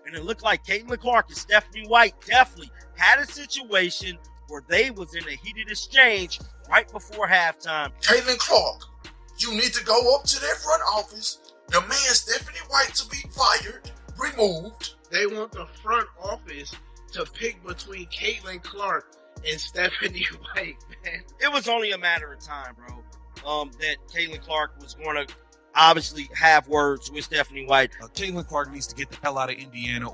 and it looked like Caitlin Clark and Stephanie White definitely had a situation where they was in a heated exchange right before halftime. Caitlin Clark, you need to go up to their front office, demand Stephanie White to be fired, removed. They want the front office to pick between Caitlin Clark and Stephanie White, man. It was only a matter of time, bro, that Caitlin Clark was going to obviously have words with Stephanie White. Caitlin Clark needs to get the hell out of Indiana.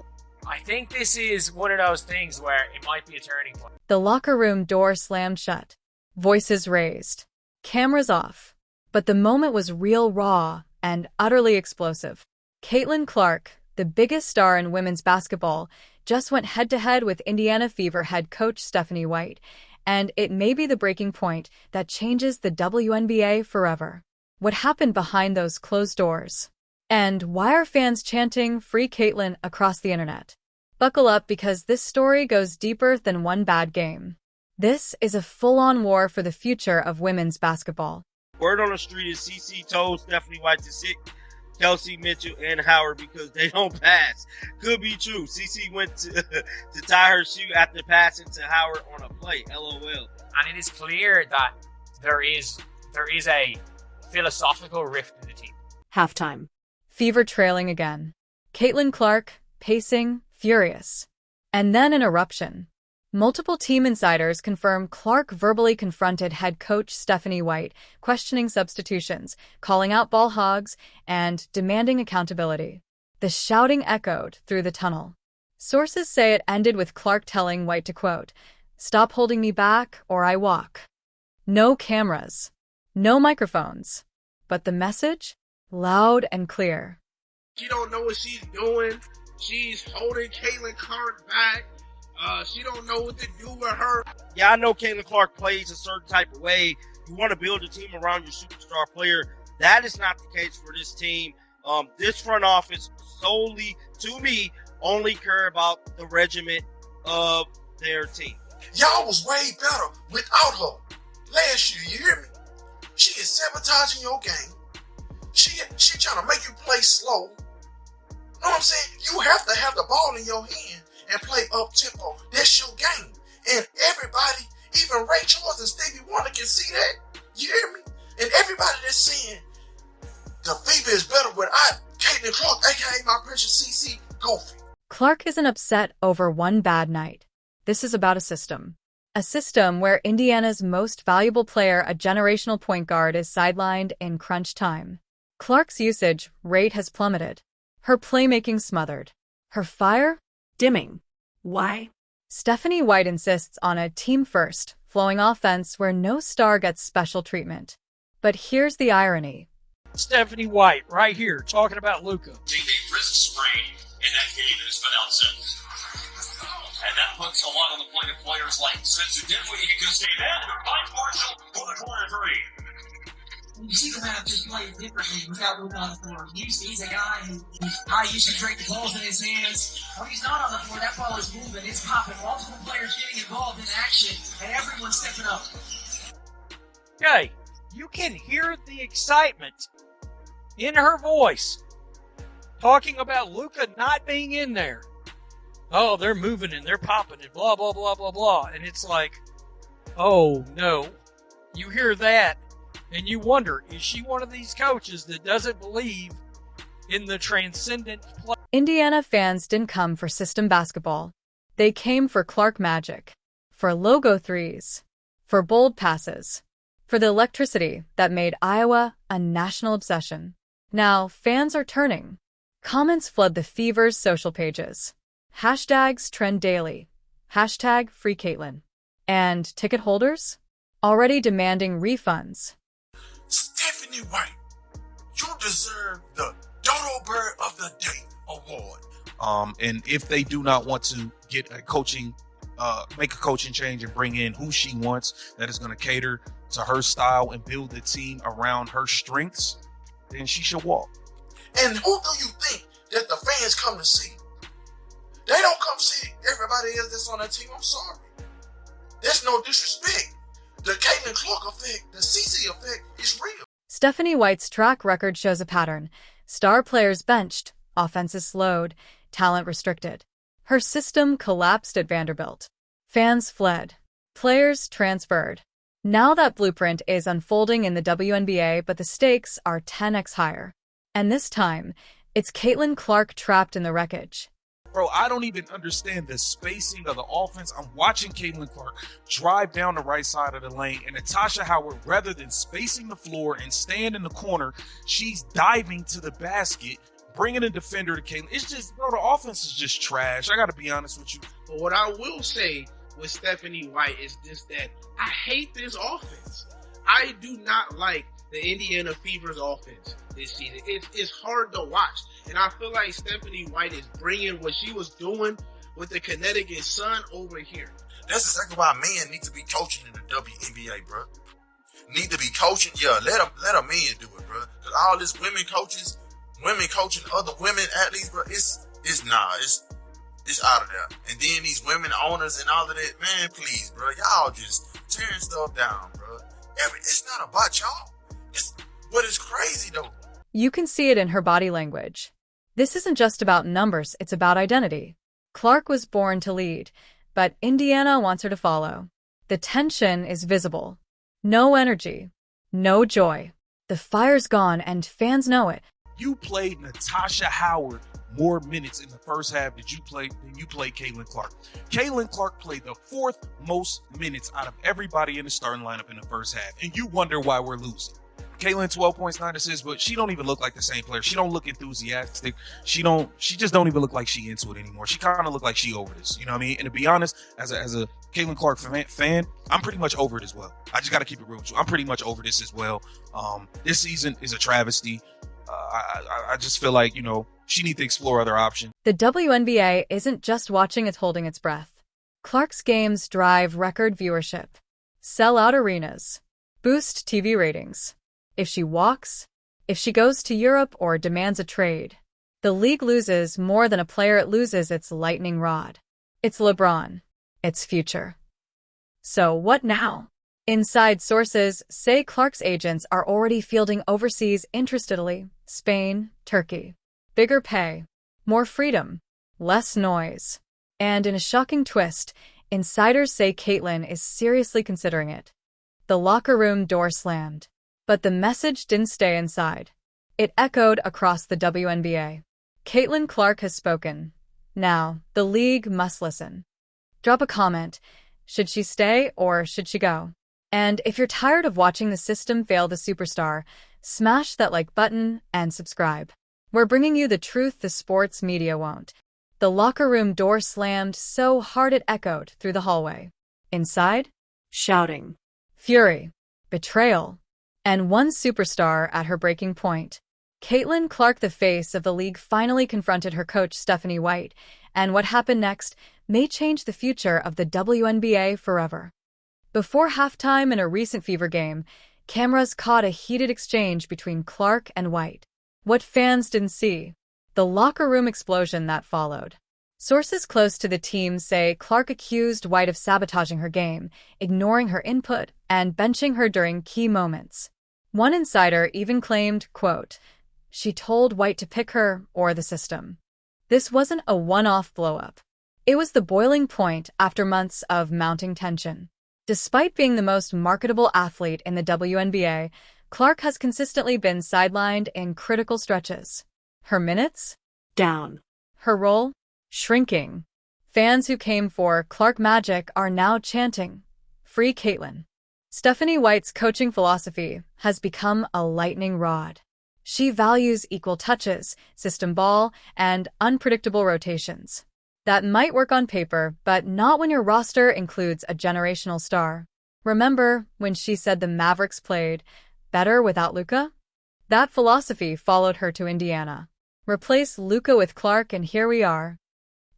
I think this is one of those things where it might be a turning point. The locker room door slammed shut. Voices raised. Cameras off. But the moment was real raw and utterly explosive. Caitlin Clark, the biggest star in women's basketball, just went head-to-head with Indiana Fever head coach Stephanie White, and it may be the breaking point that changes the WNBA forever. What happened behind those closed doors? And why are fans chanting "Free Caitlin" across the internet? Buckle up, because this story goes deeper than one bad game. This is a full-on war for the future of women's basketball. Word on the street is CC told Stephanie White to sit Kelsey, Mitchell, and Howard because they don't pass. Could be true. CC went to tie her shoe after passing to Howard on a play. LOL. And it is clear that there is a philosophical rift in the team. Halftime. Fever trailing again. Caitlin Clark, pacing, furious. And then an eruption. Multiple team insiders confirm Clark verbally confronted head coach Stephanie White, questioning substitutions, calling out ball hogs, and demanding accountability. The shouting echoed through the tunnel. Sources say it ended with Clark telling White to, quote, "Stop holding me back or I walk." No cameras. No microphones. But the message? Loud and clear. She don't know what she's doing. She's holding Caitlin Clark back. She don't know what to do with her. Yeah, I know Caitlin Clark plays a certain type of way. You want to build a team around your superstar player. That is not the case for this team. This front office solely, to me, only care about the regiment of their team. Y'all was way better without her. Last year, you hear me? She is sabotaging your game. She trying to make you play slow. Know what I'm saying? You have to have the ball in your hand and play up-tempo. That's your game. And everybody, even Ray Charles and Stevie Wonder can see that. You hear me? And everybody that's saying the Fever is better without Caitlin Clark, a.k.a. my precious CC, Goofy. Clark isn't upset over one bad night. This is about a system. A system where Indiana's most valuable player, a generational point guard, is sidelined in crunch time. Clark's usage rate has plummeted. Her playmaking smothered. Her fire? Dimming. Why? Stephanie White insists on a team-first, flowing offense where no star gets special treatment. But here's the irony. Stephanie White, right here, talking about Luka. Take a wrist sprain in that game that has been out since. And that puts a lot on the plate of players like Spencer Dinwiddie because they had Mike Marshall for the corner three. You see the map just play differently without Luka on the floor. Usually he's a guy who's high usage rate, the ball's in his hands. When he's not on the floor, that ball is moving, it's popping. Multiple players getting involved in action, and everyone's stepping up. Okay, you can hear the excitement in her voice talking about Luka not being in there. Oh, they're moving and they're popping and blah, blah, blah, blah, blah. And it's like, oh, no. You hear that and you wonder, is she one of these coaches that doesn't believe in the transcendent play? Indiana fans didn't come for system basketball. They came for Clark magic, for logo threes, for bold passes, for the electricity that made Iowa a national obsession. Now, fans are turning. Comments flood the Fever's social pages. Hashtags trend daily. Hashtag Free Caitlin. And ticket holders? Already demanding refunds. Stephanie White, you deserve the Dodo Bird of the Day award. And if they do not want to get a coaching, make a coaching change and bring in who she wants that is going to cater to her style and build the team around her strengths, then she should walk. And who do you think that the fans come to see? They don't come see everybody else that's on that team. I'm sorry. That's no disrespect. The Caitlin Clark effect, the CC effect is real. Stephanie White's track record shows a pattern. Star players benched, offenses slowed, talent restricted. Her system collapsed at Vanderbilt. Fans fled. Players transferred. Now that blueprint is unfolding in the WNBA, but the stakes are 10x higher. And this time, it's Caitlin Clark trapped in the wreckage. Bro, I don't even understand the spacing of the offense. I'm watching Caitlin Clark drive down the right side of the lane, and Natasha Howard, rather than spacing the floor and stand in the corner, she's diving to the basket, bringing a defender to Caitlin. It's just, bro, the offense is just trash. I got to be honest with you. But what I will say with Stephanie White is just that I hate this offense. I do not like the Indiana Fever's offense this season. It's hard to watch. And I feel like Stephanie White is bringing what she was doing with the Connecticut Sun over here. That's exactly why men need to be coaching in the WNBA, bro. Need to be coaching. Yeah, let a man do it, bro. Because all this women coaching other women athletes, bro, it's out of there. And then these women owners and all of that, man, please, bro, y'all just tearing stuff down, bro. It's not about y'all. But it's crazy, though. You can see it in her body language. This isn't just about numbers, it's about identity. Clark was born to lead, but Indiana wants her to follow. The tension is visible. No energy. No joy. The fire's gone, and fans know it. You played Natasha Howard more minutes in the first half than you played Caitlin Clark. Caitlin Clark played the fourth most minutes out of everybody in the starting lineup in the first half, and you wonder why we're losing. Caitlin, 12 points, 9 assists, but she don't even look like the same player. She don't look enthusiastic. She just don't even look like she into it anymore. She kind of look like she over this. You know what I mean? And to be honest, as a Caitlin Clark fan, I'm pretty much over it as well. I just got to keep it real with you. I'm pretty much over this as well. This season is a travesty. I just feel like, she needs to explore other options. The WNBA isn't just watching, it's holding its breath. Clark's games drive record viewership, sell out arenas, boost TV ratings. If she walks, if she goes to Europe or demands a trade, the league loses more than a player. It loses its lightning rod. It's LeBron. Its future. So what now? Inside sources say Clark's agents are already fielding overseas interest: Italy, Spain, Turkey. Bigger pay, more freedom, less noise. And in a shocking twist, insiders say Caitlin is seriously considering it. The locker room door slammed. But the message didn't stay inside. It echoed across the WNBA. Caitlin Clark has spoken. Now, the league must listen. Drop a comment. Should she stay or should she go? And if you're tired of watching the system fail the superstar, smash that like button and subscribe. We're bringing you the truth the sports media won't. The locker room door slammed so hard it echoed through the hallway. Inside, shouting, fury, betrayal, and one superstar at her breaking point. Caitlin Clark, the face of the league, finally confronted her coach Stephanie White, and what happened next may change the future of the WNBA forever. Before halftime in a recent Fever game, cameras caught a heated exchange between Clark and White. What fans didn't see, the locker room explosion that followed. Sources close to the team say Clark accused White of sabotaging her game, ignoring her input, and benching her during key moments. One insider even claimed, quote, she told White to pick her or the system. This wasn't a one-off blow-up. It was the boiling point after months of mounting tension. Despite being the most marketable athlete in the WNBA, Clark has consistently been sidelined in critical stretches. Her minutes? Down. Her role? Shrinking. Fans who came for Clark Magic are now chanting, "Free Caitlin." Stephanie White's coaching philosophy has become a lightning rod. She values equal touches, system ball, and unpredictable rotations. That might work on paper, but not when your roster includes a generational star. Remember when she said the Mavericks played better without Luka? That philosophy followed her to Indiana. Replace Luka with Clark, and here we are.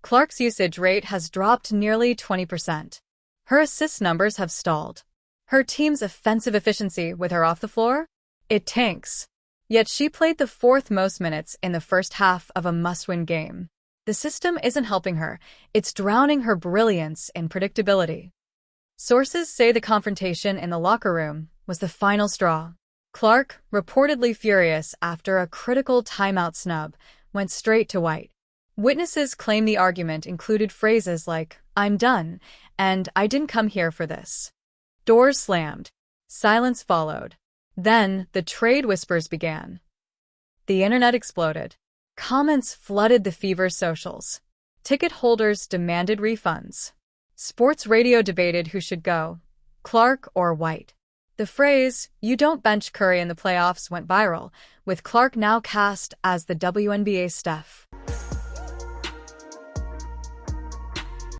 Clark's usage rate has dropped nearly 20%. Her assist numbers have stalled. Her team's offensive efficiency with her off the floor? It tanks. Yet she played the fourth most minutes in the first half of a must-win game. The system isn't helping her. It's drowning her brilliance in predictability. Sources say the confrontation in the locker room was the final straw. Clark, reportedly furious after a critical timeout snub, went straight to White. Witnesses claim the argument included phrases like, "I'm done," and "I didn't come here for this." Doors slammed. Silence followed. Then, the trade whispers began. The internet exploded. Comments flooded the Fever's socials. Ticket holders demanded refunds. Sports radio debated who should go, Clark or White. The phrase, "You don't bench Curry in the playoffs," went viral, with Clark now cast as the WNBA Steph.